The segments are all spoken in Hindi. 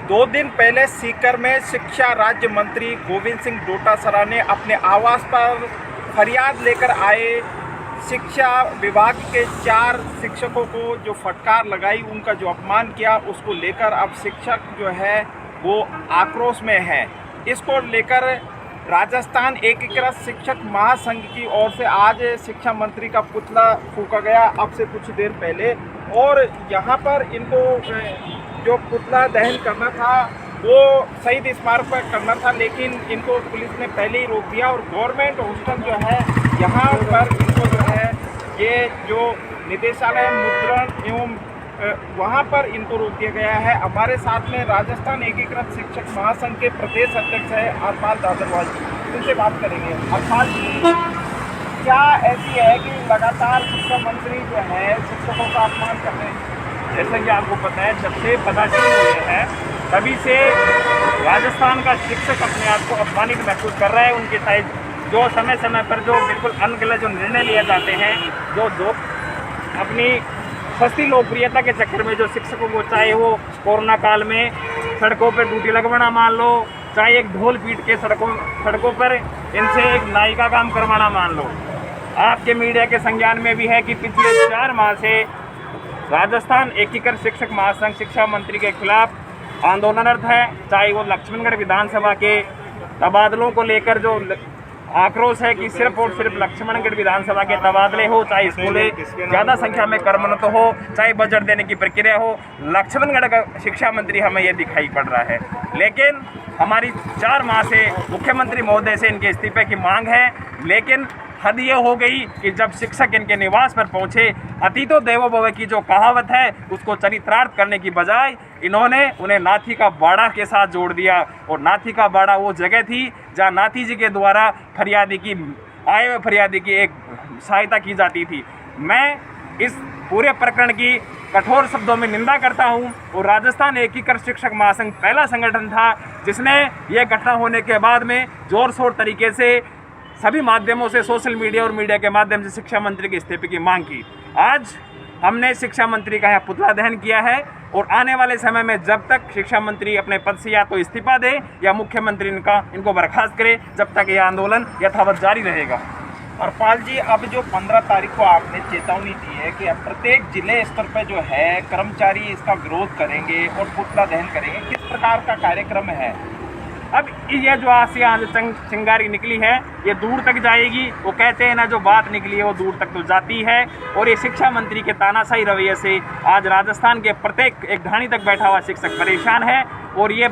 2 दिन पहले सीकर में शिक्षा राज्य मंत्री गोविंद सिंह डोटासरा ने अपने आवास पर फरियाद लेकर आए शिक्षा विभाग के 4 शिक्षकों को जो फटकार लगाई, उनका जो अपमान किया, उसको लेकर अब शिक्षक जो है वो आक्रोश में है। इसको लेकर राजस्थान एकीकृत शिक्षक महासंघ की ओर से आज शिक्षा मंत्री का पुतला फूंका गया अब से कुछ देर पहले, और यहाँ पर इनको जो पुतला दहन करना था वो शहीद स्मारक पर करना था, लेकिन इनको पुलिस ने पहले ही रोक दिया। और गवर्नमेंट हॉस्टल जो है यहाँ पर इनको जो है ये जो निदेशालय मुद्रण एवं वहाँ पर इनको रोक दिया गया है। हमारे साथ में राजस्थान एकीकृत शिक्षक महासंघ के प्रदेश अध्यक्ष है हरपाल दादरवाल जी, उनसे बात करेंगे। हरपाल जी, क्या ऐसी है कि लगातार शिक्षा मंत्री जो है शिक्षकों का अपमान कर रहे हैं? जैसा कि आपको पता है, जब से पता शुरू हुए हैं तभी से राजस्थान का शिक्षक अपने आप को अपमानित महसूस कर रहा है। उनके साइड जो समय समय पर जो बिल्कुल अनगलत जो निर्णय लिए जाते हैं, जो अपनी सस्ती लोकप्रियता के चक्कर में जो शिक्षकों को, चाहे वो कोरोना काल में सड़कों पर ड्यूटी लगवाना मान लो, चाहे एक ढोल पीट के सड़कों पर इनसे एक नाई का काम करवाना मान लो। आपके मीडिया के संज्ञान में भी है कि पिछले 4 माह से राजस्थान एकीकृत शिक्षक महासंघ शिक्षा मंत्री के खिलाफ आंदोलनरत है। चाहे वो लक्ष्मणगढ़ विधानसभा के तबादलों को लेकर जो आक्रोश है कि सिर्फ और सिर्फ लक्ष्मणगढ़ विधानसभा के तबादले हो, चाहे स्कूलें ज़्यादा संख्या में कर्मरत हो, चाहे बजट देने की प्रक्रिया हो, लक्ष्मणगढ़ का शिक्षा मंत्री हमें ये दिखाई पड़ रहा है। लेकिन हमारी 4 माह से मुख्यमंत्री महोदय से इनके इस्तीफे की मांग है, लेकिन हद ये हो गई कि जब शिक्षक इनके निवास पर पहुंचे, अतिथो देवो भव की जो कहावत है उसको चरितार्थ करने की बजाय इन्होंने उन्हें नाथी का बाड़ा के साथ जोड़ दिया। और नाथी का बाड़ा वो जगह थी जहां नाथी जी के द्वारा आए हुए फरियादी की एक सहायता की जाती थी। मैं इस पूरे प्रकरण की कठोर शब्दों में निंदा करता हूं। और राजस्थान एकीकृत शिक्षक महासंघ पहला संगठन था जिसने यह घटना होने के बाद में जोर शोर तरीके से सभी माध्यमों से, सोशल मीडिया और मीडिया के माध्यम से शिक्षा मंत्री के इस्तीफे की मांग की। आज हमने शिक्षा मंत्री का यहाँ पुतला दहन किया है और आने वाले समय में जब तक शिक्षा मंत्री अपने पद से या तो इस्तीफा दे या मुख्यमंत्री इनको बर्खास्त करे, जब तक यह आंदोलन यथावत जारी रहेगा। हरपाल जी, अब जो 15 तारीख को आपने चेतावनी दी है कि अब प्रत्येक जिले स्तर पर जो है कर्मचारी इसका विरोध करेंगे और पुतला दहन करेंगे, किस प्रकार का कार्यक्रम है? अब ये जो आज से यहाँ चिंगारी निकली है ये दूर तक जाएगी। वो कहते हैं ना, जो बात निकली है वो दूर तक तो जाती है। और ये शिक्षा मंत्री के तानाशाही रवैये से आज राजस्थान के प्रत्येक एक ढाणी तक बैठा हुआ शिक्षक परेशान है। और ये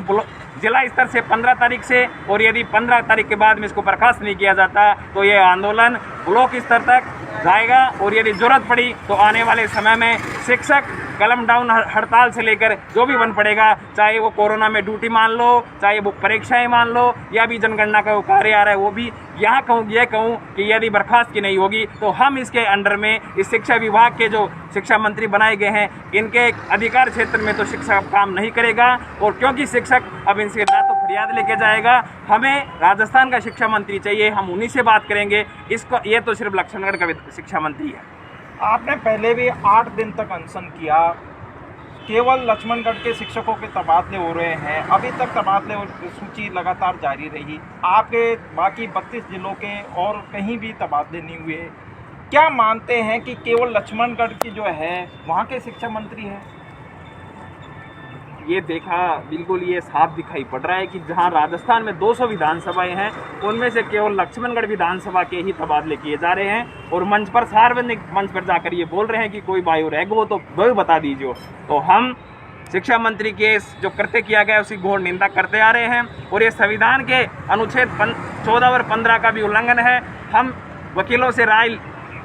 जिला स्तर से 15 तारीख से, और यदि 15 तारीख के बाद में इसको बर्खास्त नहीं किया जाता तो ये आंदोलन ब्लॉक स्तर तक जाएगा। और यदि जरूरत पड़ी तो आने वाले समय में शिक्षक कलम डाउन हड़ताल से लेकर जो भी बन पड़ेगा, चाहे वो कोरोना में ड्यूटी मान लो, चाहे वो परीक्षाएं मान लो, या भी जनगणना का वो कार्य आ रहा है वो भी, यहाँ कहूँ कि यदि बर्खास्त की नहीं होगी तो हम इसके अंडर में इस शिक्षा विभाग के जो शिक्षा मंत्री बनाए गए हैं इनके अधिकार क्षेत्र में तो शिक्षा काम नहीं करेगा। और क्योंकि शिक्षक अब इनसे ना तो फरियाद लेके जाएगा, हमें राजस्थान का शिक्षा मंत्री चाहिए, हम उन्हीं से बात करेंगे। इसको ये तो सिर्फ लक्ष्मणगढ़ का शिक्षा मंत्री है। आपने पहले भी 8 दिन तक अनशन किया, केवल लक्ष्मणगढ़ के शिक्षकों के तबादले हो रहे हैं, अभी तक तबादले सूची लगातार जारी रही। आपके बाकी 32 जिलों के और कहीं भी तबादले नहीं हुए। क्या मानते हैं कि केवल लक्ष्मणगढ़ की जो है वहाँ के शिक्षा मंत्री हैं? ये देखा, बिल्कुल ये साफ दिखाई पड़ रहा है कि जहां राजस्थान में 200 विधानसभाएं हैं उनमें से केवल लक्ष्मणगढ़ विधानसभा के ही तबादले किए जा रहे हैं। और मंच पर, सार्वजनिक मंच पर जाकर ये बोल रहे हैं कि कोई बायो रह गो तो वो बता दीजिए। तो हम शिक्षा मंत्री के जो कृत्य किया गया उसकी घोर निंदा करते आ रहे हैं। और ये संविधान के अनुच्छेद 14 और 15 का भी उल्लंघन है। हम वकीलों से राय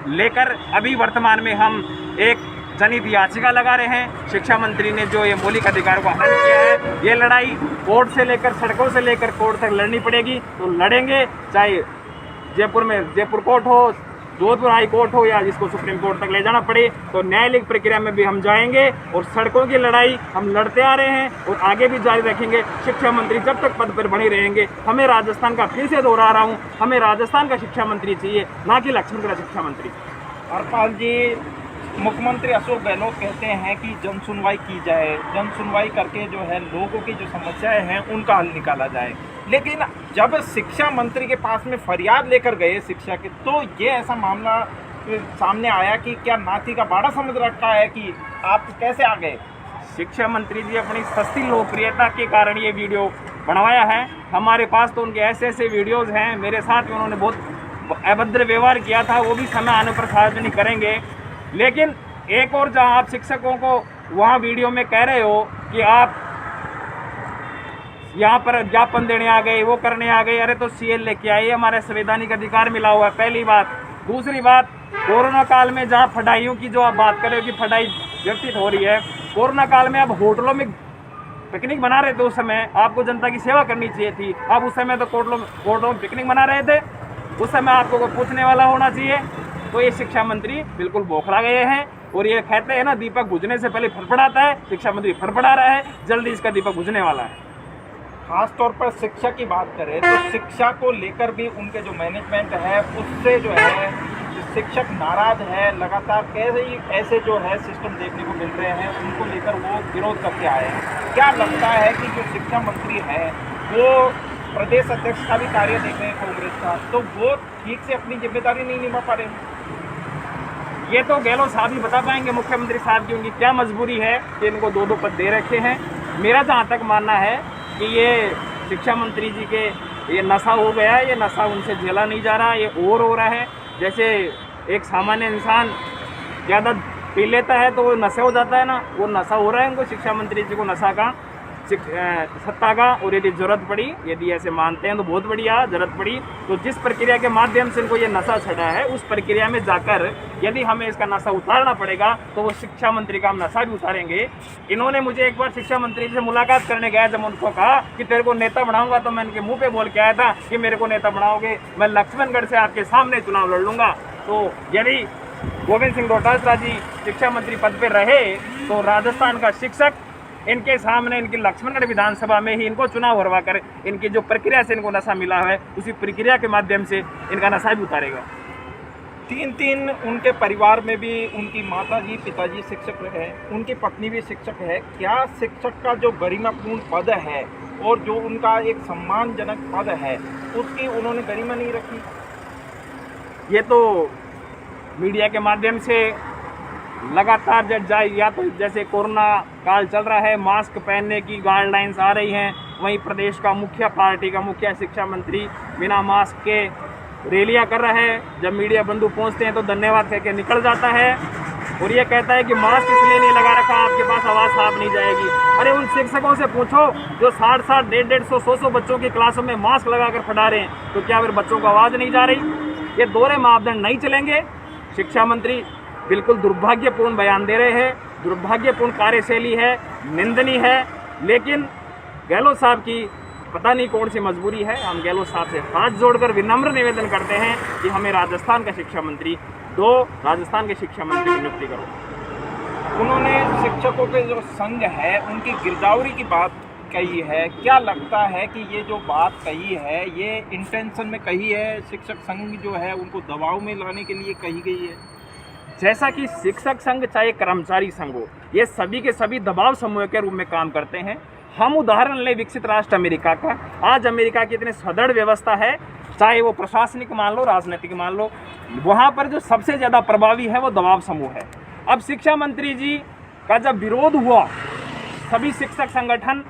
लेकर अभी वर्तमान में हम एक जनहित याचिका लगा रहे हैं। शिक्षा मंत्री ने जो ये मौलिक अधिकारों का हनन किया है, ये लड़ाई कोर्ट से लेकर, सड़कों से लेकर कोर्ट तक लड़नी पड़ेगी। तो लड़ेंगे, चाहे जयपुर में जयपुर कोर्ट हो, जोधपुर हाई कोर्ट हो, या जिसको सुप्रीम कोर्ट तक ले जाना पड़े, तो न्यायालयिक प्रक्रिया में भी हम जाएंगे। और सड़कों की लड़ाई हम लड़ते आ रहे हैं और आगे भी जारी रखेंगे। शिक्षा मंत्री जब तक पद पर बने रहेंगे, हमें राजस्थान का, फिर से दोहरा रहा हूँ, हमें राजस्थान का शिक्षा मंत्री चाहिए, ना कि लक्ष्मणगढ़ शिक्षा मंत्री। हरपाल जी, मुख्यमंत्री अशोक गहलोत कहते हैं कि जन सुनवाई की जाए, जन सुनवाई करके जो है लोगों की जो समस्याएं हैं उनका हल निकाला जाए। लेकिन जब शिक्षा मंत्री के पास में फरियाद लेकर गए शिक्षा के, तो ये ऐसा मामला सामने आया कि क्या नाथी का बाड़ा समझ रखा है कि आप कैसे आ गए? शिक्षा मंत्री जी अपनी सस्ती लोकप्रियता के कारण ये वीडियो बनवाया है। हमारे पास तो उनके ऐसे ऐसे वीडियोज़ हैं, मेरे साथ में उन्होंने बहुत अभद्र व्यवहार किया था, वो भी समय आने पर सार्वजनिक करेंगे। लेकिन एक और जहां आप शिक्षकों को वहां वीडियो में कह रहे हो कि आप यहाँ पर ज्ञापन देने आ गए, वो करने आ गए, अरे तो सीएल लेके आइए, हमारे संवैधानिक अधिकार मिला हुआ है, पहली बात। दूसरी बात, कोरोना काल में जहाँ फटाइयों की जो आप बात कर रहे हो कि फटाई व्यतीत हो रही है, कोरोना काल में आप होटलों में पिकनिक मना रहे थे, उस समय आपको जनता की सेवा करनी चाहिए थी। आप उस समय तो कोर्टों में पिकनिक मना रहे थे, उस समय आपको कोई पूछने वाला होना चाहिए। तो ये शिक्षा मंत्री बिल्कुल बौखला गए हैं। और ये कहते हैं ना, दीपक बुझने से पहले फड़फड़ाता है, शिक्षा मंत्री फड़फड़ा रहा है, जल्दी इसका दीपक बुझने वाला है। खास तौर पर शिक्षा की बात करें तो शिक्षा को लेकर भी उनके जो मैनेजमेंट है उससे जो है शिक्षक नाराज है। लगातार कैसे ही ऐसे जो है सिस्टम देखने को मिल रहे हैं, उनको लेकर वो विरोध करके आए हैं। क्या लगता है कि जो शिक्षा मंत्री है वो प्रदेश अध्यक्ष का भी कार्य देख रहे हैं कांग्रेस का, तो वो ठीक से अपनी जिम्मेदारी नहीं निभा पा रहे हैं? ये तो गहलोत साहब ही बता पाएंगे, मुख्यमंत्री साहब की उनकी क्या मजबूरी है कि इनको दो पद दे रखे हैं। मेरा जहाँ तक मानना है कि ये शिक्षा मंत्री जी के ये नशा हो गया है, ये नशा उनसे झेला नहीं जा रहा, ये और हो रहा है। जैसे एक सामान्य इंसान ज़्यादा पी लेता है तो वो नशा हो जाता है ना, वो नशा हो रहा है उनको, शिक्षा मंत्री जी को नशा का, सत्ता का। और यदि जरूरत पड़ी, यदि ऐसे मानते हैं तो बहुत बढ़िया, जरूरत पड़ी तो जिस प्रक्रिया के माध्यम से इनको ये नशा चढ़ा है उस प्रक्रिया में जाकर यदि हमें इसका नशा उतारना पड़ेगा तो वो शिक्षा मंत्री का हम नशा भी उतारेंगे। इन्होंने मुझे एक बार शिक्षा मंत्री से मुलाकात करने गया, जब उनको कहा कि तेरे को नेता बनाऊंगा, तो मैं इनके मुँह पे बोल के आया था कि मेरे को नेता बनाओगे, मैं लक्ष्मणगढ़ से आपके सामने चुनाव लड़ लूँगा। तो यदि गोविंद सिंह डोटासरा जी शिक्षा मंत्री पद पर रहे तो राजस्थान का शिक्षक इनके सामने, इनकी लक्ष्मणगढ़ विधानसभा में ही इनको चुनाव हरवा कर इनकी जो प्रक्रिया से इनको नशा मिला है उसी प्रक्रिया के माध्यम से इनका नशा भी उतारेगा। तीन उनके परिवार में भी उनकी माताजी पिताजी शिक्षक रहे, उनकी पत्नी भी शिक्षक है। क्या शिक्षक का जो गरिमापूर्ण पद है और जो उनका एक सम्मानजनक पद है उसकी उन्होंने गरिमा नहीं रखी? ये तो मीडिया के माध्यम से लगातार जब जाए, या तो जैसे कोरोना काल चल रहा है, मास्क पहनने की गाइडलाइंस आ रही हैं, वहीं प्रदेश का मुखिया, पार्टी का मुखिया शिक्षा मंत्री बिना मास्क के रैलियां कर रहा है। जब मीडिया बंधु पहुंचते हैं तो धन्यवाद कह के निकल जाता है और ये कहता है कि मास्क इसलिए नहीं लगा रखा, आपके पास आवाज़ साफ नहीं जाएगी। अरे उन शिक्षकों से पूछो जो 60-60, 150, 100 बच्चों की क्लासों में मास्क लगाकर पढ़ा रहे हैं, तो क्या फिर बच्चों को आवाज़ नहीं जा रही? ये दोहरे मापदंड नहीं चलेंगे। शिक्षा मंत्री बिल्कुल दुर्भाग्यपूर्ण बयान दे रहे हैं, दुर्भाग्यपूर्ण कार्यशैली है, निंदनीय है। लेकिन गहलोत साहब की पता नहीं कौन सी मजबूरी है। हम गहलोत साहब से हाथ जोड़कर विनम्र निवेदन करते हैं कि हमें राजस्थान का शिक्षा मंत्री राजस्थान के शिक्षा मंत्री की नियुक्ति करो। उन्होंने शिक्षकों के जो संघ है उनकी गिरदावरी की बात कही है। क्या लगता है कि ये जो बात कही है ये इंटेंशन में कही है, शिक्षक संघ जो है उनको दबाव में लाने के लिए कही गई है? जैसा कि शिक्षक संघ चाहे कर्मचारी संघ हो, ये सभी के सभी दबाव समूह के रूप में काम करते हैं। हम उदाहरण लें विकसित राष्ट्र अमेरिका का। आज अमेरिका की इतनी सदृढ़ व्यवस्था है, चाहे वो प्रशासनिक मान लो, राजनीतिक मान लो, वहाँ पर जो सबसे ज़्यादा प्रभावी है वो दबाव समूह है। अब शिक्षा मंत्री जी का जब विरोध हुआ सभी शिक्षक संगठन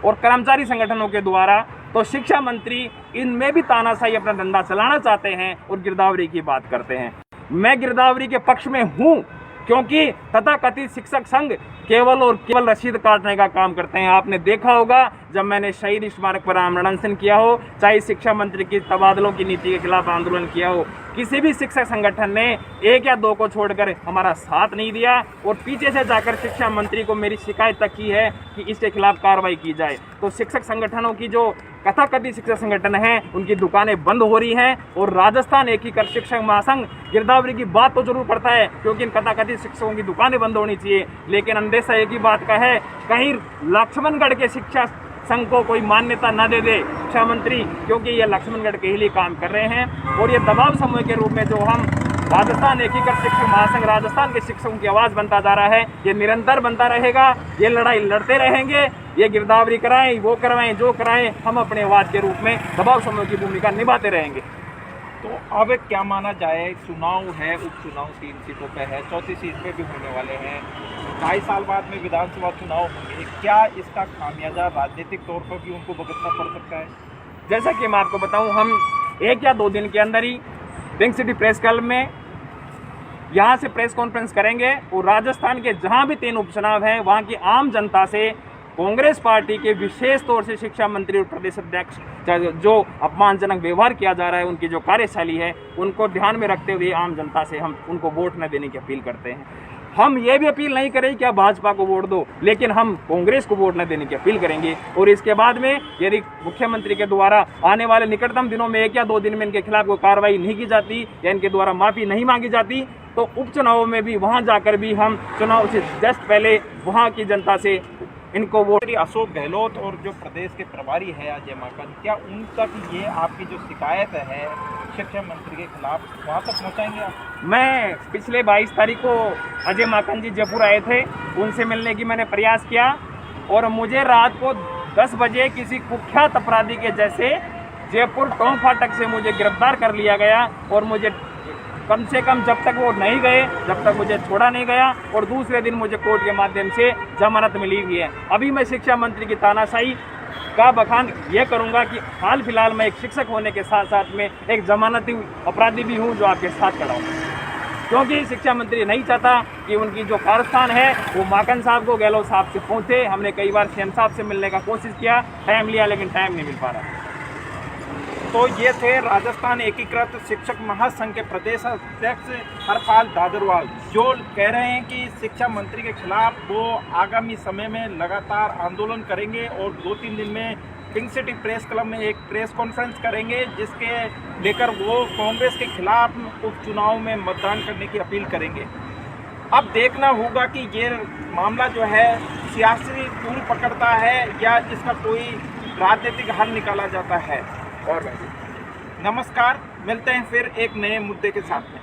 और कर्मचारी संगठनों के द्वारा, तो शिक्षा मंत्री इनमें भी तानाशाही अपना धंधा चलाना चाहते हैं और गिरदावरी की बात करते हैं। मैं गिरदावरी के पक्ष में हूँ, क्योंकि तथाकथित शिक्षक संघ केवल और केवल रसीद काटने का काम करते हैं। आपने देखा होगा जब मैंने शहीद स्मारक पर आमरण अनशन किया हो, चाहे शिक्षा मंत्री की तबादलों की नीति के खिलाफ आंदोलन किया हो, किसी भी शिक्षक संगठन ने एक या दो को छोड़कर हमारा साथ नहीं दिया और पीछे से जाकर शिक्षा मंत्री को मेरी शिकायत तक की है कि इसके खिलाफ कार्रवाई की जाए। तो शिक्षक संगठनों की जो कथाकथित शिक्षक संगठन हैं उनकी दुकानें बंद हो रही हैं और राजस्थान एकीकृत शिक्षक महासंघ गिरदावरी की बात तो जरूर करता है, क्योंकि इन कथाकथित शिक्षकों की दुकानें बंद होनी चाहिए। लेकिन अंदेशा एक ही बात का है, कहीं लक्ष्मणगढ़ के शिक्षा संघ को कोई मान्यता न दे दे शिक्षा मंत्री, क्योंकि ये लक्ष्मणगढ़ के ही लिए काम कर रहे हैं। और ये दबाव समूह के रूप में जो हम राजस्थान एकीकृत शिक्षक महासंघ राजस्थान के शिक्षकों की आवाज़ बनता जा रहा है। ये निरंतर बनता रहेगा, ये लड़ाई लड़ते रहेंगे, ये गिरदावरी कराएं, वो करवाएं, जो कराएं, हम अपने आवाज़ के रूप में दबाव समूह की भूमिका निभाते रहेंगे। तो अब क्या माना जाए, चुनाव है, उपचुनाव 3 सीटों पे है, 4थी सीट पे भी होने वाले हैं, 2.5 साल बाद में विधानसभा चुनाव होंगे, क्या इसका खामियाजा राजनीतिक तौर पर भी उनको भुगतना पड़ सकता है? जैसा कि मैं आपको बताऊं, हम 1 या 2 दिन के अंदर ही पिंक सिटी प्रेस क्लब में यहाँ से प्रेस कॉन्फ्रेंस करेंगे और राजस्थान के जहाँ भी 3 उपचुनाव हैं वहाँ की आम जनता से कांग्रेस पार्टी के विशेष तौर से शिक्षा मंत्री और प्रदेश अध्यक्ष जो अपमानजनक व्यवहार किया जा रहा है, उनकी जो कार्यशैली है, उनको ध्यान में रखते हुए आम जनता से हम उनको वोट न देने की अपील करते हैं। हम ये भी अपील नहीं करें कि आप भाजपा को वोट दो, लेकिन हम कांग्रेस को वोट न देने की अपील करेंगे। और इसके बाद में यदि मुख्यमंत्री के द्वारा आने वाले निकटतम दिनों में 1 या 2 दिन में इनके खिलाफ कोई कार्रवाई नहीं की जाती या इनके द्वारा माफ़ी नहीं मांगी जाती, तो उपचुनावों में भी वहाँ जाकर भी हम चुनाव से जस्ट पहले वहाँ की जनता से इनको वोट। अशोक गहलोत और जो प्रदेश के प्रभारी है अजय माकन, क्या उन तक ये आपकी जो शिकायत है शिक्षा मंत्री के खिलाफ वहाँ तक पहुँचाएंगे आप? मैं पिछले 22 तारीख को अजय माकन जी जयपुर आए थे, उनसे मिलने की मैंने प्रयास किया और मुझे रात को 10 बजे किसी कुख्यात अपराधी के जैसे जयपुर टोंक फाटक से मुझे गिरफ्तार कर लिया गया और मुझे कम से कम जब तक वो नहीं गए, जब तक मुझे छोड़ा नहीं गया और दूसरे दिन मुझे कोर्ट के माध्यम से जमानत मिली हुई है। अभी मैं शिक्षा मंत्री की तानाशाही का बखान ये करूंगा कि हाल फिलहाल मैं एक शिक्षक होने के साथ साथ में एक जमानती अपराधी भी हूं जो आपके साथ खड़ा हूं, क्योंकि शिक्षा मंत्री नहीं चाहता कि उनकी जो कारस्थान है वो माकन साहब को गहलोत साहब से पहुँचे। हमने कई बार सीएम साहब से मिलने का कोशिश किया, टाइम लिया, लेकिन टाइम नहीं मिल पा रहा। तो ये थे राजस्थान एकीकृत शिक्षक महासंघ के प्रदेश अध्यक्ष हरपाल दादरवाल, जो कह रहे हैं कि शिक्षा मंत्री के खिलाफ वो आगामी समय में लगातार आंदोलन करेंगे और 2-3 दिन में पिंक सिटी प्रेस क्लब में एक प्रेस कॉन्फ्रेंस करेंगे, जिसके लेकर वो कांग्रेस के खिलाफ उपचुनाव में मतदान करने की अपील करेंगे। अब देखना होगा कि ये मामला जो है सियासी तूल पकड़ता है या इसका कोई राजनीतिक हल निकाला जाता है। और नमस्कार, मिलते हैं फिर एक नए मुद्दे के साथ में।